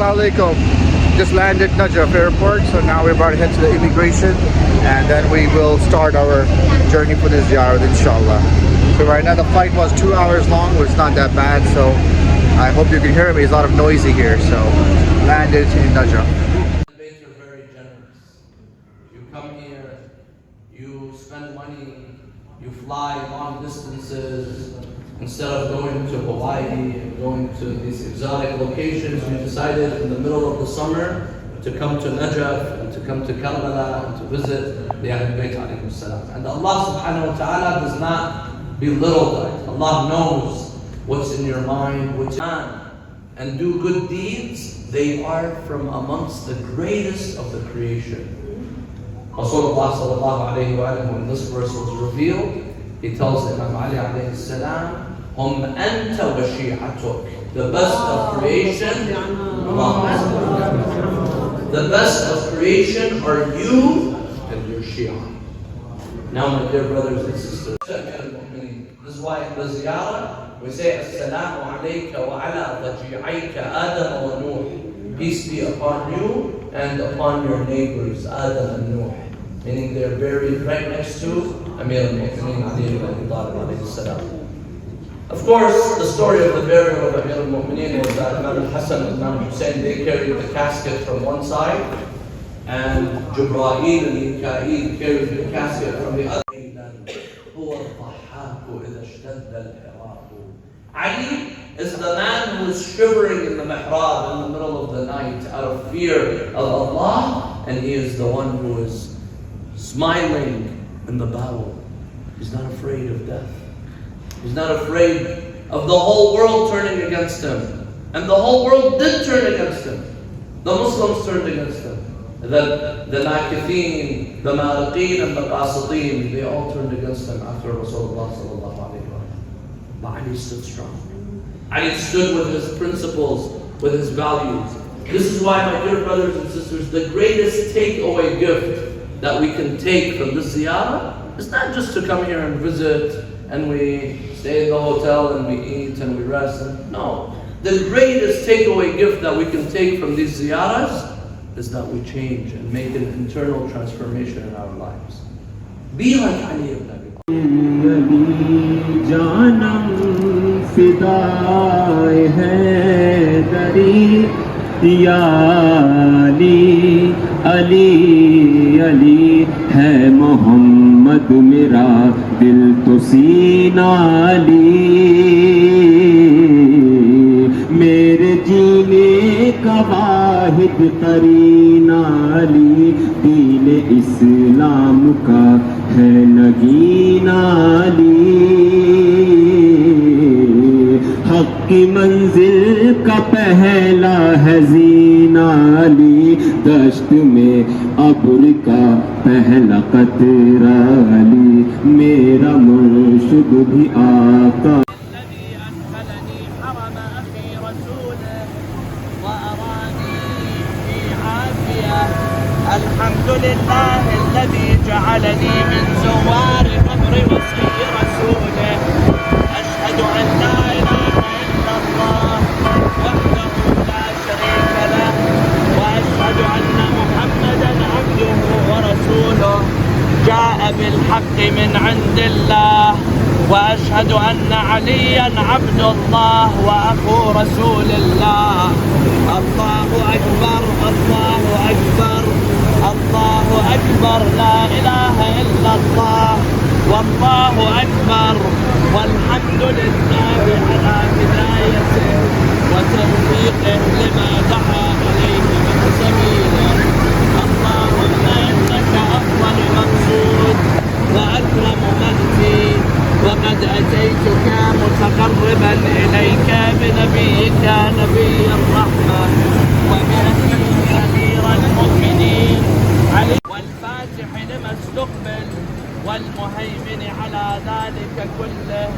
Assalamu alaikum. Just landed Najaf airport, so now we're about to head to the immigration, and then we will start our journey for the ziyarah, inshallah. So right now the flight was 2 hours long, but it's not that bad, so I hope you can hear me. It's a lot of noisy here, so landed in Najaf. You're very generous. You come here, you spend money, you fly long distances. Instead of going to Hawaii and going to these exotic locations, you decided in the middle of the summer to come to Najaf and to come to Karbala and to visit the Ahlul Bayt alayhi salam. And Allah subhanahu wa ta'ala does not belittle that. Allah knows what's in your mind, what's in your mind. And do good deeds, they are from amongst the greatest of the creation. Rasulullah sallallahu alayhi wa sallam, when this verse was revealed, he tells Imam Ali alayhi salam, Hum anta wa shi'atuk. The best of creation, the best of creation are you and your Shia. Now, my dear brothers and sisters, this is why in the ziyarah we say Assalamu alayka wa ala raji'ayka Adam wa Nuh. Peace be upon you and upon your neighbors Adam and Nuh. Meaning they're buried right next to Amir al-Mu'mineen Ali ibn Abi Talib alayhi salam. Of course, the story of the burial of Amir al-Mu'mineen was that Imam al-Hassan and Imam Hussein, they carried the casket from one side, and Jibreel and Mikael carried the casket from the other. Ali is the man who is shivering in the mihrab in the middle of the night out of fear of Allah, and he is the one who is smiling in the battle. He's not afraid of death. He's not afraid of the whole world turning against him. And the whole world did turn against him. The Muslims turned against him. The Nakithin, the Mariqeen, and the Qasitin, they all turned against him after Rasulullah sallallahu alayhi wa sallam. But Ali stood strong. Ali stood with his principles, with his values. This is why, my dear brothers and sisters, the greatest takeaway gift that we can take from this ziyarah is not just to come here and visit and we stay in the hotel and we eat and we rest. No. The greatest takeaway gift that we can take from these ziyarahs is that we change and make an internal transformation in our lives. Be like Ali ibn Abi Talib. मेरा दिल तो सीना ली मेरे जीने का वाहिद करीना ली दीन इस्लाम का है नगीना ली हक की मंजिल का पहला है जीना ली दश्त में अब्र का पहला कतरा ली मेरा मुर्शिद भी आका الحمد لله الذي جعلني من زوار قبر وصي رسوله أشهد أن لا إله إلا الله وحده لا شريك له وأشهد أن محمدا عبده ورسوله جاء بالحق من عند الله وأشهد أن عليا عبد الله وأخو رسول الله الله أكبر الله أكبر الله أكبر لا إله إلا الله والله أكبر والحمد لله على هدايته وتوفيقه لما دعا إليه من سبيله اللهم إنك أفضل مقصود وأكرم مهدي وقد أتيتك متقربا إليك بنبيك نبي الرحمة وبأخيك أمير المؤمنين علي والفاتح لما استقبل والمهيمن على ذلك كله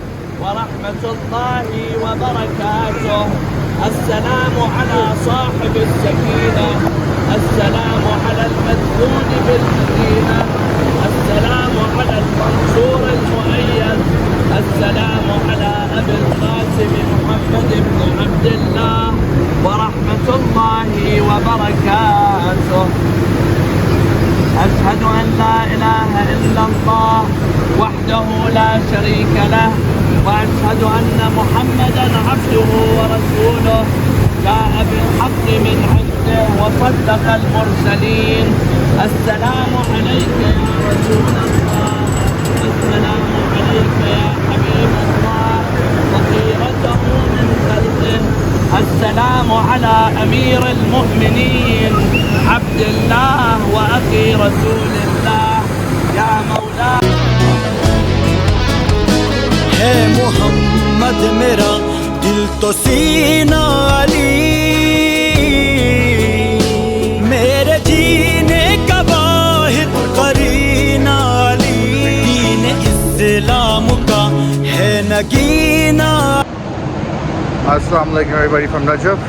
ورحمة الله وبركاته السلام على صاحب السكينة السلام على المدفون بالمدينة السلام على المنصور المؤيد السلام على أبي القاسم محمد بن عبد الله ورحمة الله إلا الله وحده لا شريك له وأشهد أن محمدا عبده ورسوله جاء بالحق من عنده وصدق المرسلين. السلام عليك يا رسول الله، السلام عليك يا حبيب الله وخيرته من خلقه، السلام على أمير المؤمنين عبد الله وأخي رسول الله يا مولاي. है मोहम्मद मेरा दिल तो सीना अली, मेरे जीने का वाहिद करीना अली, दीन इस्लाम का है नगीना। अस्सलाम वालेकुम एवरीबॉडी फ्रॉम नजफ।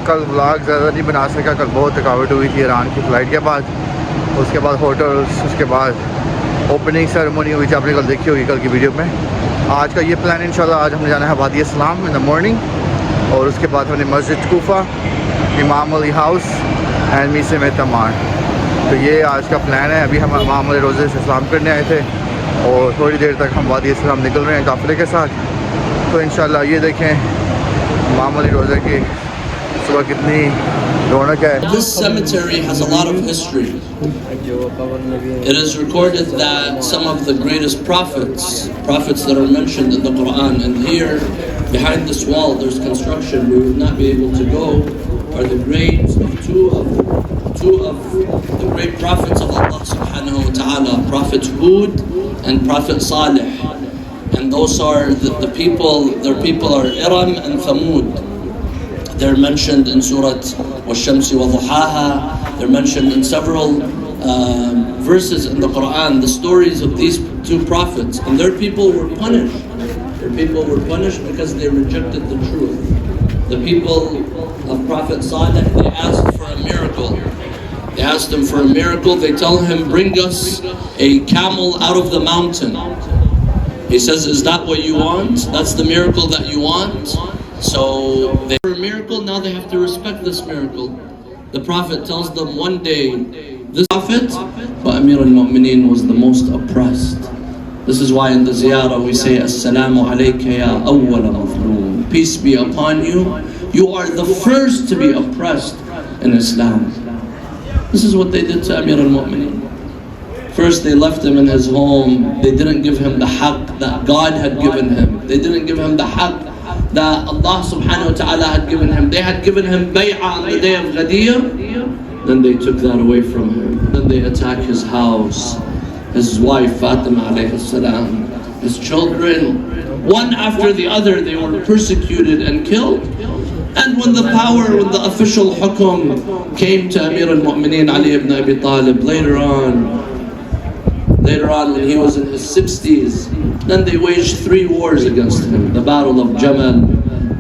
कल व्लॉग ज़्यादा नहीं बना सका, कल बहुत थकावट हुई थी ईरान की फ़्लाइट के बाद, उसके बाद होटल्स, उसके बाद ओपनिंग सेरेमनी हुई थी, आपने कल देखी होगी कल की वीडियो में। आज का ये प्लान इंशाल्लाह, आज हमने जाना है वादी सलाम इन द मॉर्निंग, और उसके बाद हमने मस्जिद कुफा, इमाम अली हाउस एंड मीसे में तमार। तो ये आज का प्लान है। अभी हम इमाम अली रोज़े से सलाम करने आए थे और थोड़ी देर तक हम वादी सलाम निकल रहे हैं काफ़िले के साथ। तो इंशाल्लाह ये देखें इमाम अली रोज़े की सुबह कितनी रौनक है। This cemetery has a lot of history. It is recorded that some of the greatest prophets that are mentioned in the Quran, and here behind this wall there's construction, we would not be able to go, are the graves of two of the great prophets of Allah subhanahu wa ta'ala, Prophet Hud and Prophet Salih. And those are the people, their people are Iram and Thamud. They're mentioned in Surah Wash-Shamsi wa Duhaha. They're mentioned in several verses in the Quran, the stories of these two prophets. And their people were punished. Their people were punished because they rejected the truth. The people of Prophet Salih, they asked for a miracle. They asked him for a miracle. They tell him, bring us a camel out of the mountain. He says, is that what you want? That's the miracle that you want? So they for a miracle, now they have to respect this miracle. The Prophet tells them one day, this Prophet, but Amir al-Mu'mineen was the most oppressed. This is why in the ziyarah we say, Assalamu alayka ya awwala mazloom. Peace be upon you. You are the first to be oppressed in Islam. This is what they did to Amir al-Mu'mineen. First they left him in his home. They didn't give him the haqq that God had given him. They didn't give him the haqq that Allah subhanahu wa ta'ala had given him. They had given him bay'ah on the day of Ghadir. Then they took that away from him. Then they attacked his house, his wife Fatima alayhi salam, his children. One after the other they were persecuted and killed. And when the official hukum came to Amir al-Mu'mineen Ali ibn Abi Talib later on when he was in his 60s, then they waged 3 wars against him. The battle of Jamal,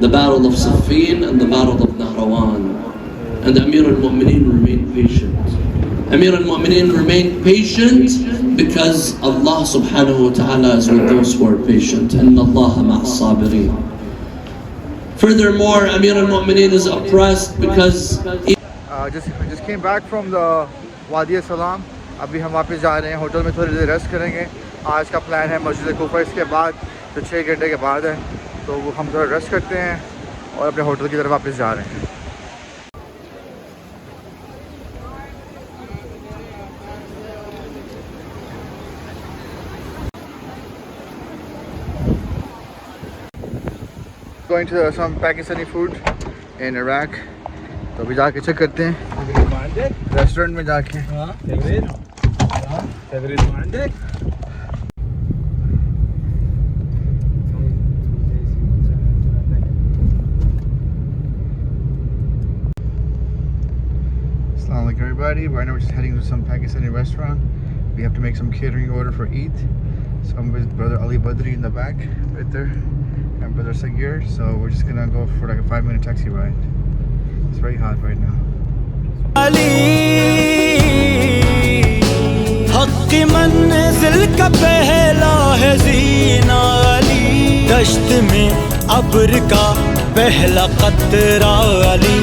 the battle of Siffin, and the battle of Nahrawan. And Amir al-Mu'mineen remained patient. Amir al-Mu'mineen remained patient because Allah subhanahu wa ta'ala is with those who are patient. Inna Allaha ma'as sabirin. Furthermore, Amir al-Mu'mineen is oppressed because just came back from the Wadi Salam. अभी हम वापस जा रहे हैं hotel में, थोड़ी देर rest करेंगे। आज का प्लान है मस्जिद कुफा इसके बाद, जो 6 घंटे के बाद है, तो वो हम थोड़ा रेस्ट करते हैं और अपने होटल की तरफ वापस जा रहे हैं। Going to some Pakistani food in Iraq, तो अभी जाके चेक करते हैं रेस्टोरेंट में जाके। Assalamu alaikum everybody. Right now we're just heading to some Pakistani restaurant. We have to make some catering order for Eid. So I'm with brother Ali Badri in the back right there and brother Sagir. So we're just gonna go for like a 5-minute taxi ride. It's very hot right now. हक़ मंज़िल का पहला है ज़ीना अली, दश्त में अब्र का पहला क़तरा अली,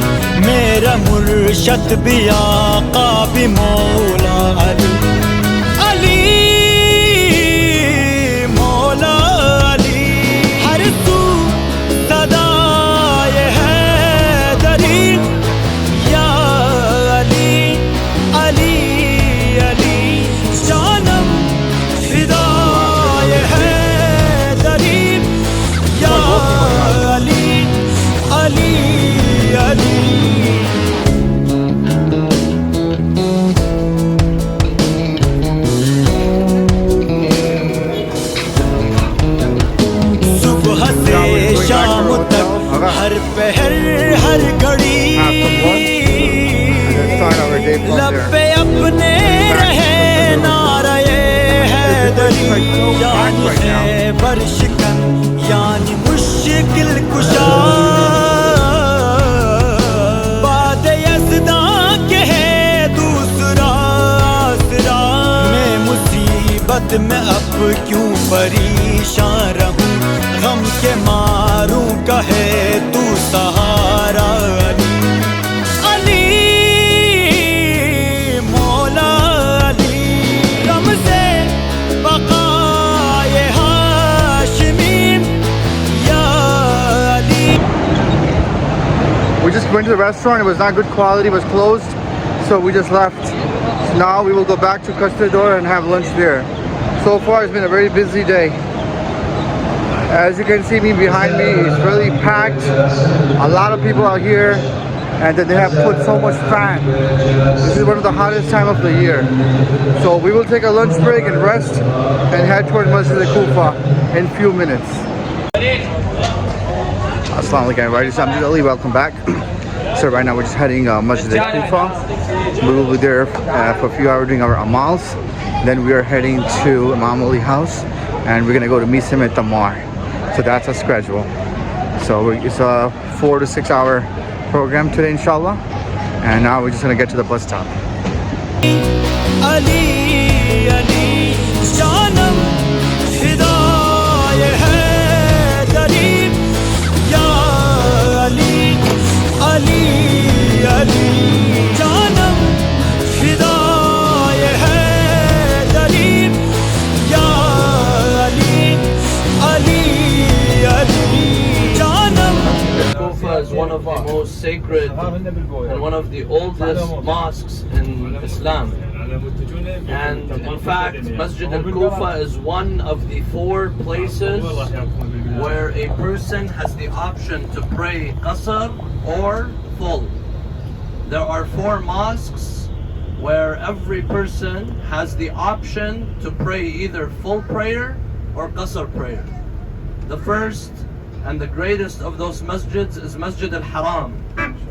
मेरा मुर्शद भी आका भी मौला अली। अपने रहे नारे हैदरी यानी खैबर शिकन यानी मुश्किल कुशा बाद यज़दा के है दूसरा आसरा मैं मुसीबत में अब क्यों परेशान रहूं गम के मारूं कहे तू सहारा अली अली मौला अली रमज़े बक़ाए हाशिमी या Ali. We just went to the restaurant. It was not good quality. It was closed, so we just left. Now we will go back to Custodor and have lunch there. So far, it's been a very busy day. As you can see me behind me, it's really packed. A lot of people are here, and then they have put so much fan. This is one of the hottest time of the year. So we will take a lunch break and rest and head toward Masjid Kufa in few minutes. Assalamu alaikum, everybody. So I'm Ali. Welcome back. So right now we're just heading Masjid Kufa. We will be there for a few hours doing our amals. Then we are heading to Imam Ali house, and we're gonna go to Cemetry tomorrow. So that's our schedule. So it's a 4 to 6 hour program today, inshallah. And now we're just gonna get to the bus stop. Ali, Ali, Janam, Hidaye Haidari, Ya Ali, Ali, Ali, Janam, Hidaye Haidari, Ya Ali, Ali, Ali, Janam. Kufa is one of the most sacred and one of the oldest mosques in Islam. And in fact, Masjid al-Kufa is one of the 4 places where a person has the option to pray qasr or full. There are 4 mosques where every person has the option to pray either full prayer or qasr prayer. The first and the greatest of those masjids is Masjid al-Haram.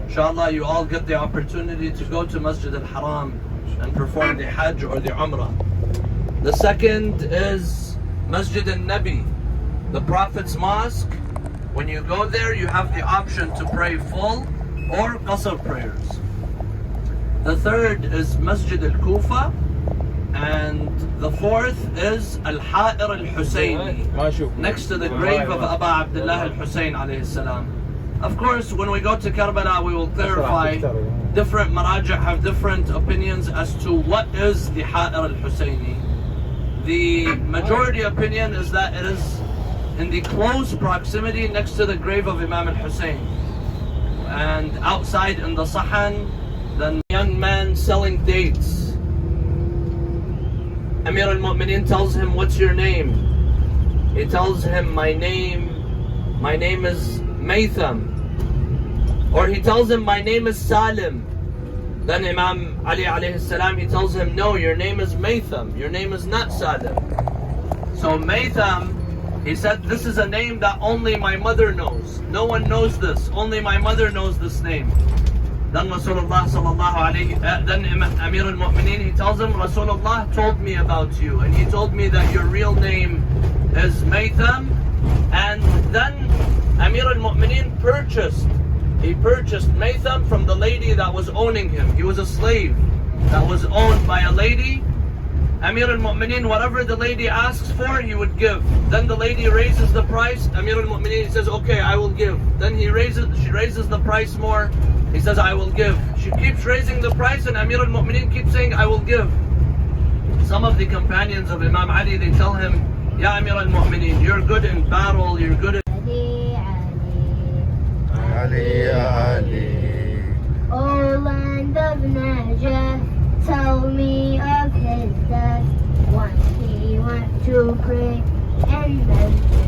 Inshallah, you all get the opportunity to go to Masjid al-Haram and perform the Hajj or the Umrah. The second is Masjid al-Nabi, the Prophet's Mosque. When you go there, you have the option to pray full or qasr prayers. The third is Masjid al-Kufa. And the fourth is Al-Ha'ir al-Husayni, next to the grave of Aba Abdullah al-Husayn alayhi salam. Of course, when we go to Karbala, we will clarify. Different maraja have different opinions as to what is the Ha'ir al-Husayni. The majority opinion is that it is in the close proximity next to the grave of Imam al-Husayn. And outside in the Sahan, the young man selling dates. Amir al-Mu'mineen tells him, "What's your name?" He tells him, my name is Maytham. Or he tells him, "My name is Salim." Then Imam Ali alayhi salam, he tells him, "No, your name is Maytham. Your name is not Salim." So Maytham, he said, "This is a name that only my mother knows. No one knows this. Only my mother knows this name." Then Rasulullah sallallahu alayhi, then Amir al-Mu'mineen, he tells him, "Rasulullah told me about you, and he told me that your real name is Maytham." And then Amir al-Mu'mineen purchased Maytham from the lady that was owning him. He was a slave that was owned by a lady. Amir al-Mu'mineen, whatever the lady asks for, he would give. Then the lady raises the price. Amir al-Mu'mineen says, "Okay, I will give." Then she raises the price more. He says, "I will give." She keeps raising the price, and Amir al-Mu'mineen keeps saying, "I will give." Some of the companions of Imam Ali, they tell him, "Ya Amir al-Mu'mineen, you're good in battle, you're good in..." Ali, Ali. Oh, land of Najaf, tell me of his death. Once he went to pray in Masjid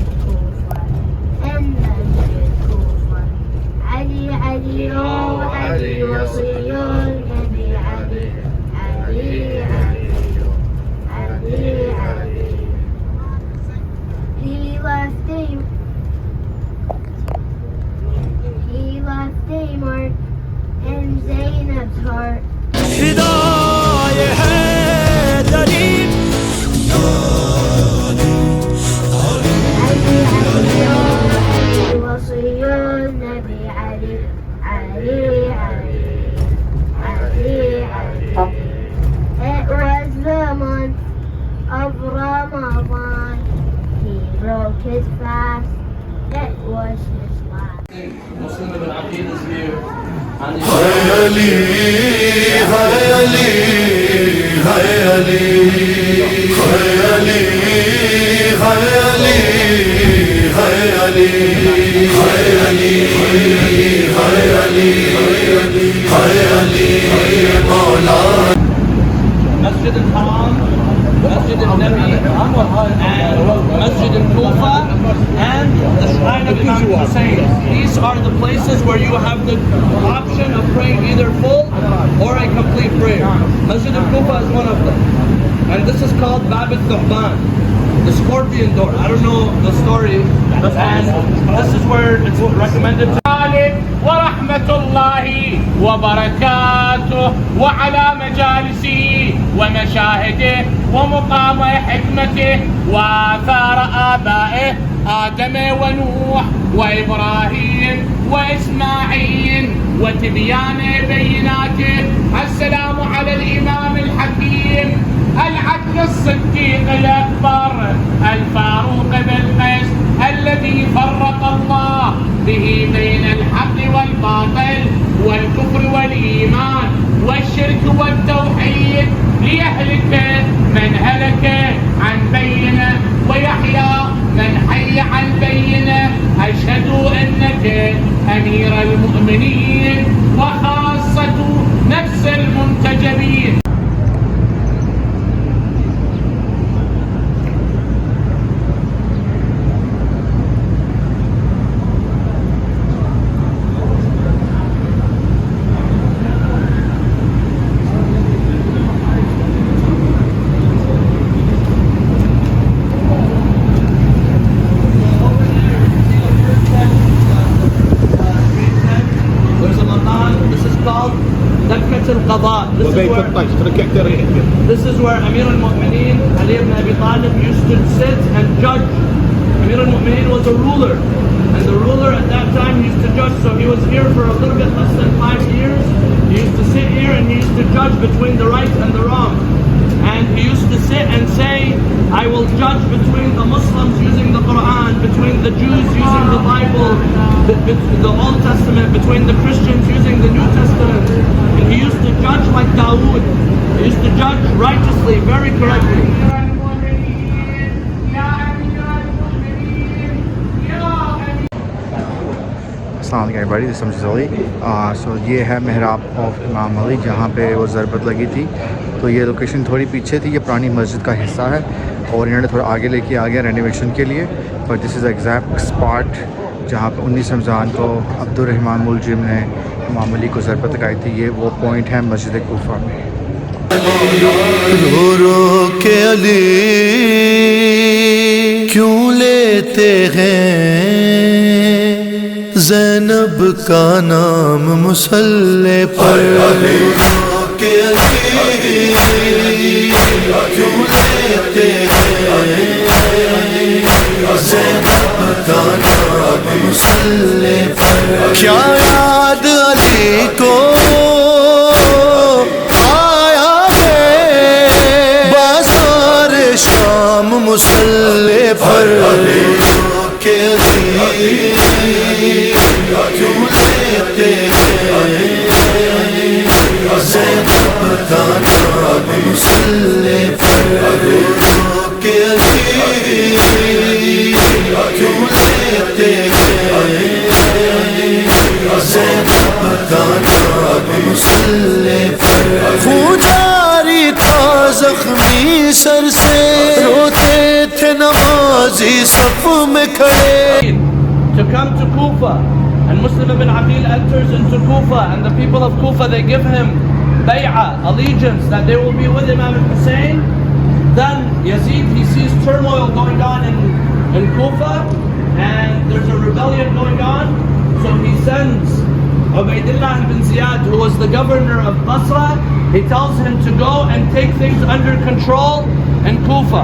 Kufa, Ali, Ali, oh Ali, Wasiyul Nabi Ali, Ali, Ali, Ali, Ali. He left a mark in Zainab's heart. Hidaye Ali, Hai Ali, Hai Ali, Hai Ali, Hai Ali, Hai Ali, Hai Ali, Hai Ali, Hai Ali, Maula. Masjid al-Haram, Masjid al-Nabi, and Masjid al-Kufa, and the shrine of Imam Hussein. These are the places where you have the option of praying either full or a complete prayer. Masjid al-Kufa is one of them. And this is called Bab al-Thu'ban, the scorpion door. I don't know the story, and this is where it's recommended to ورحمة الله وبركاته وعلى مجالسه ومشاهده ومقام حكمته وآثار آبائه آدم ونوح وإبراهيم وإسماعيل وتبيان بيناته. السلام على الإمام الحكيم العدل الصديق الأكبر الفاروق بالقسط الذي فرق الله به بين الحق والباطل والكفر والإيمان والشرك والتوحيد ليهلك من هلك عن بينه ويحيى من حي عن بينه. أشهد أنك أمير المؤمنين وخاصة نفس المنتجبين. This is where Amir al-Mu'mineen Ali ibn Abi Talib used to sit and judge. Amir al-Mu'mineen was a ruler, and the ruler at that time used to judge. So he was here for a little bit less than 5 years. He used to sit here and he used to judge between the right and the wrong. And he used to sit and say, I will judge between the Muslims using the Quran, between the Jews using the Bible, the Old Testament, between the Christians using the New Testament. And he used to judge like Dawood. He used to judge righteously, very correctly. Assalamu alaikum everybody, this is Masjid Ali. So ये है मेहराब of इमाम अली जहाँ पे वो ज़रबत लगी थी. तो ये लोकेशन थोड़ी पीछे थी, ये पुरानी मस्जिद का हिस्सा है और इन्होंने थोड़ा आगे लेके आ गया रेनोवेशन के लिए. But this is exact spot जहाँ पे 19 रमज़ान को अब्दुर्रहमान मुलजिम ने इमाम अली को ज़रबत लगाई थी. ये वो पॉइंट है मस्जिद कूफा में. रो रो के अली क्यों लेते हैं ज़ैनब का नाम मुसल्ले पर. रो के अली क्यों लेते हैं ज़ैनब का नाम मुसल्ले पर. क्या याद अली को मुसल्ले पर के क्यों लेते हैं ज़ैनब का नाम मुसल्ले पर के क्यों लेते हैं ज़ैनब का नाम मुसल्ले पर. खून जारी था ज़ख्मी सर से रोते थे नमाज़ी सफ़ में खड़े. To come to Kufa, and Muslim ibn Aqil enters into Kufa, and the people of Kufa, they give him bay'ah, allegiance, that they will be with Imam Hussein. Then Yazid, he sees turmoil going on in Kufa, and there's a rebellion going on, so he sends Ubaydullah ibn Ziyad, who was the governor of Basra. He tells him to go and take things under control in Kufa.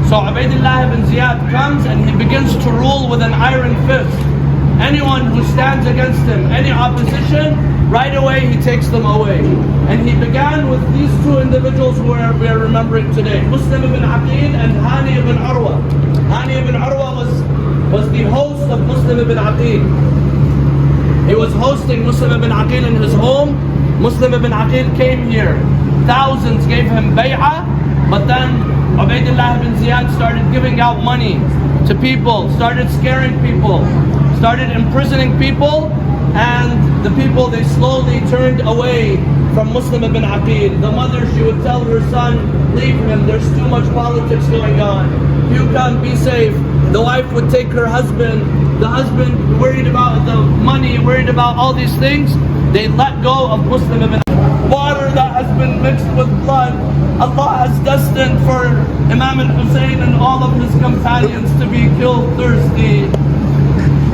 So Ubaydullah ibn Ziyad comes and he begins to rule with an iron fist. Anyone who stands against him, any opposition, right away he takes them away. And he began with these two individuals who we are remembering today, Muslim ibn Aqil and Hani ibn Urwa. Hani ibn Urwa was the host of Muslim ibn Aqil. He was hosting Muslim ibn Aqil in his home. Muslim ibn Aqil came here. Thousands gave him bay'ah, but then Ubaydullah ibn Ziyad started giving out money to people, started scaring people, started imprisoning people, and the people, they slowly turned away from Muslim ibn Aqil. The mother, she would tell her son, leave him, there's too much politics going on. You can't be safe. The wife would take her husband, the husband worried about the money, worried about all these things. They let go of Muslim ibn Aqil. Water that has been mixed with blood, Allah has destined for Imam al-Hussein and all of his companions to be killed thirsty.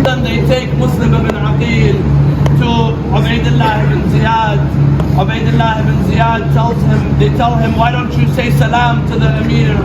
Then they take Muslim ibn Aqil to Ubaydullah ibn Ziyad. Ubaydullah ibn Ziyad tells him, they tell him, why don't you say salam to the Amir?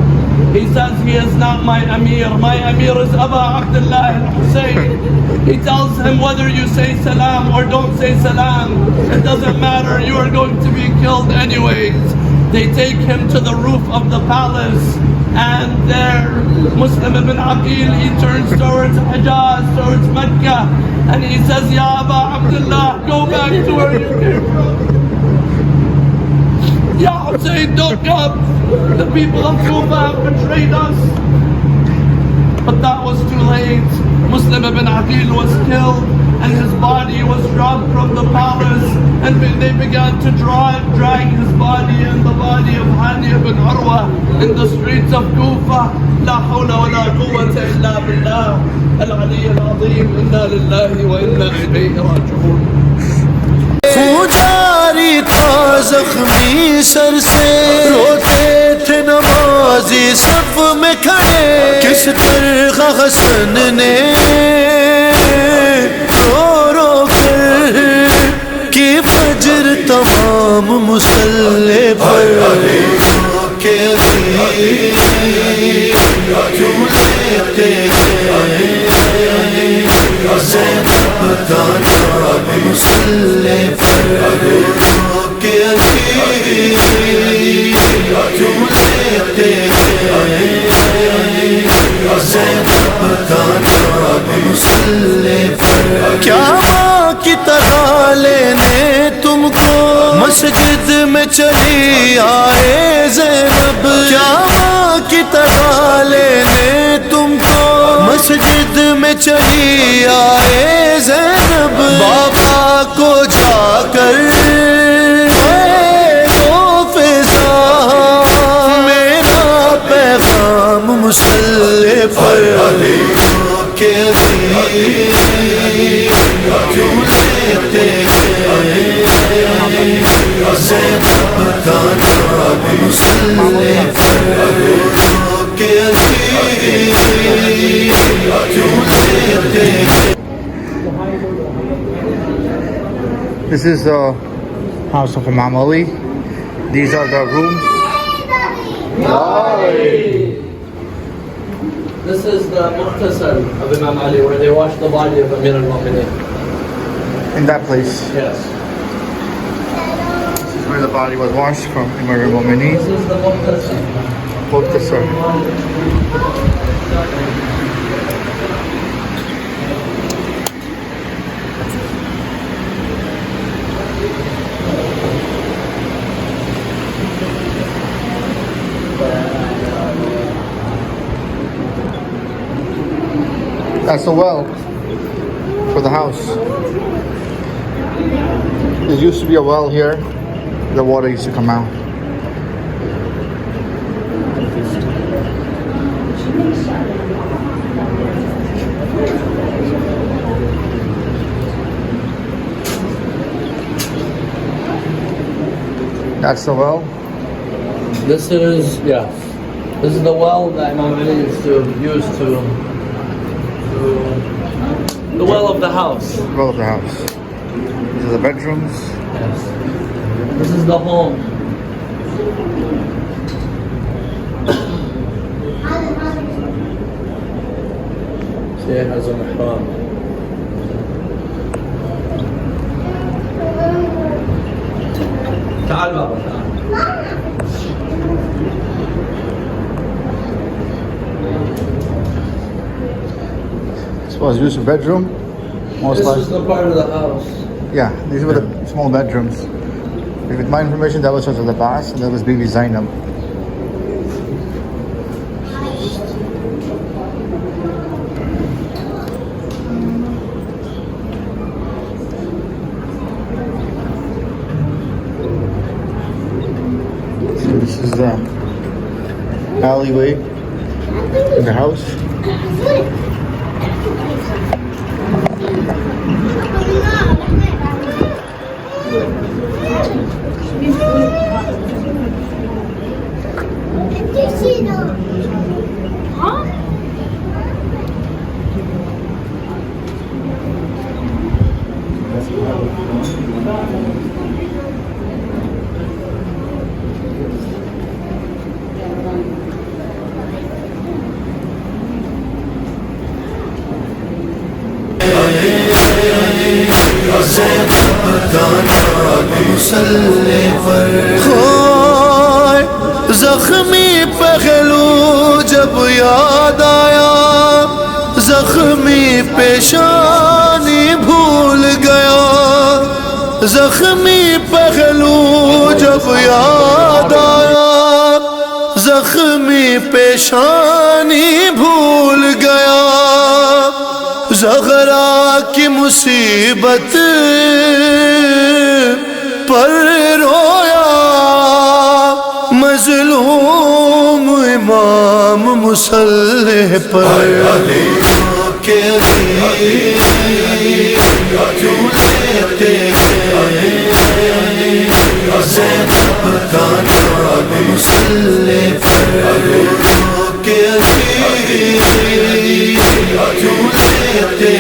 He says, he is not my Amir. My Amir is Aba Abdullah al-Hussein. He tells him, whether you say salam or don't say salam, it doesn't matter, you are going to be killed anyways. They take him to the roof of the palace, and there Muslim ibn Aqil, he turns towards Hijaz, towards Mecca, and he says, Ya Aba Abdullah, go back to where you came from. Ya Hussein, don't come. The people of Kufa have betrayed us. But that was too late. Muslim ibn Aqil was killed, and his body was dropped from the palace, and they began to drag his body and the body of Hani ibn Urwa in the streets of Kufa. La hawla wa la quwwata illa billah al-ali al-azim. Inna lillahi wa inna ilayhi raji'un. जारी था जख्मी sir से, रोते थे नमाजी सफ में खड़े, किस तरह हसन ने रो रो कर की फजर तमाम मुसल्ले पर के क्यों लेते गए मुसल्ले पर के क्यों लेते मुसल्ले पर क्या माँ की तरह लेने तुमको मस्जिद में चली आए ज़ैनब, क्या माँ की तरह लेने तुमको मस्जिद में चली आए ज़ैनब, बाबा को जाकर दो फिजा मेरा पैगाम मुसल्ले पर के क्यों लेते गए ज़ैनब का नाम मुसल्ले पर के क्यों लेते गए. This is the house of Imam Ali. These are the rooms. This is the Muqtasal of Imam Ali, where they wash the body of Amir al-Mu'mineen. In that place. Yes. This is where the body was washed from Imam al-Mu'mineen. This is the Muqtasal. Muqtasal. That's the well for the house. There used to be a well here. The water used to come out. That's the well. This is, yes. This is the well that Imam Ali used to use to the well of the house. Well of the house. These are the bedrooms. Yes. This is the home. See, it has a mihrab. تعال بابا تعال. This was used as a bedroom. Most This likely. is the part of the house. Yeah, these were the small bedrooms. With my information, that was Hazrat Abbas and that was Bibi Zainab. So this is the alleyway in the house. زخمی پہلو جب یاد آیا زخمی پیشانی بھول گیا زخمی پہلو جب یاد آیا زخمی پیشانی بھول گیا زہرا کی مصیبت پر رویا مظلوم امام مصلی پر کے کیوں لیتے زینب کا نام مصلی پر کے کیوں لیتے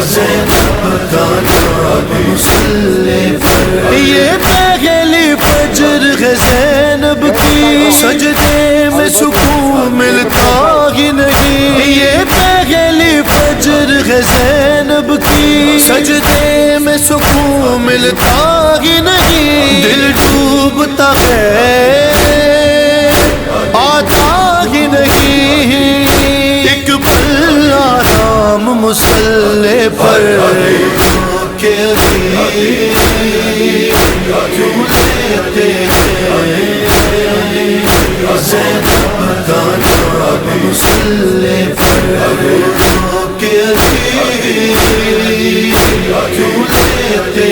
زینب کا نام مصلی پر یہ پہلی فجر ہے زینب کی سجدے میں سکون ملتا ہی نہیں یہ پہلی فجر ہے زینب کی سجدے میں سکون ملتا ہی نہیں دل ڈوبتا ہے آتا ہی نہیں ایک پل آرام مصلی پر کے کیوں لیتے زینب کا نام مصلی پر کے کیوں لیتے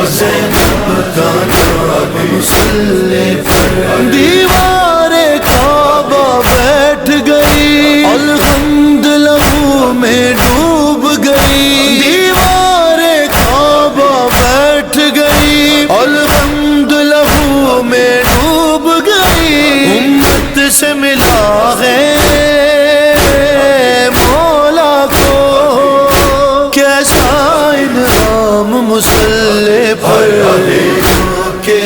زینب کا نام مصلی پر دیوار کعبہ بیٹھ گئی الحمد لہو میں ڈوب گئی دیوار کعبہ بیٹھ گئی الحمد لہو میں ڈوب گئی امت سے ملا ہے مولا کو کیسا انعام مصلی پر کے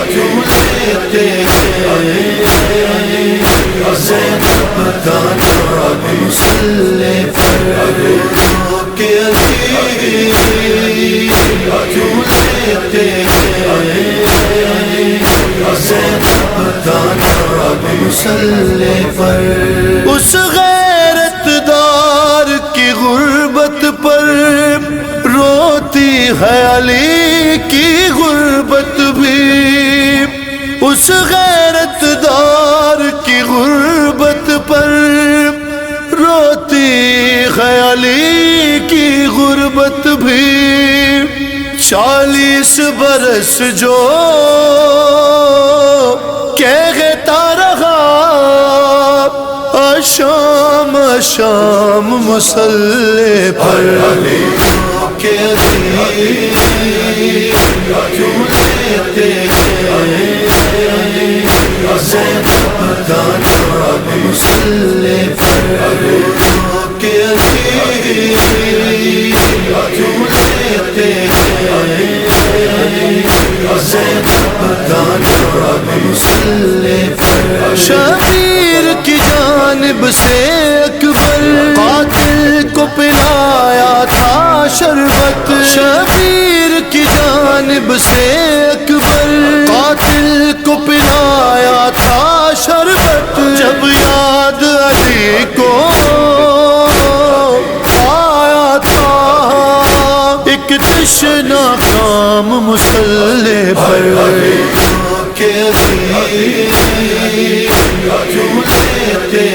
کیوں لیتے زینب کا نام مصلی پر کے کیوں لیتے زینب کا نام مصلی پر اس غیرت دار کی غربت پر روتی ہے علی کی غربت بھی اس غیرت دار کی غربت پر روتی ہے علی کی غربت بھی 40 برس جو کہتا رہا شام شام مصلی پر کے کیوں لیتے زینب کا نام مصلی پر کے کیوں لیتے زینب کا نام مصلی پر شبیر کی جانب سے اکبر قاتل کو پلایا تھا شربت شبیر کی جانب سے اکبر قاتل کو پلایا تھا شربت جب کو آیا تھا ایک تشنا کام مصلی پر کہ کیوں لیتے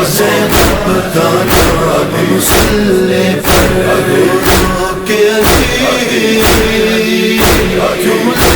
زینب کا نام مصلی پر کہ کیوں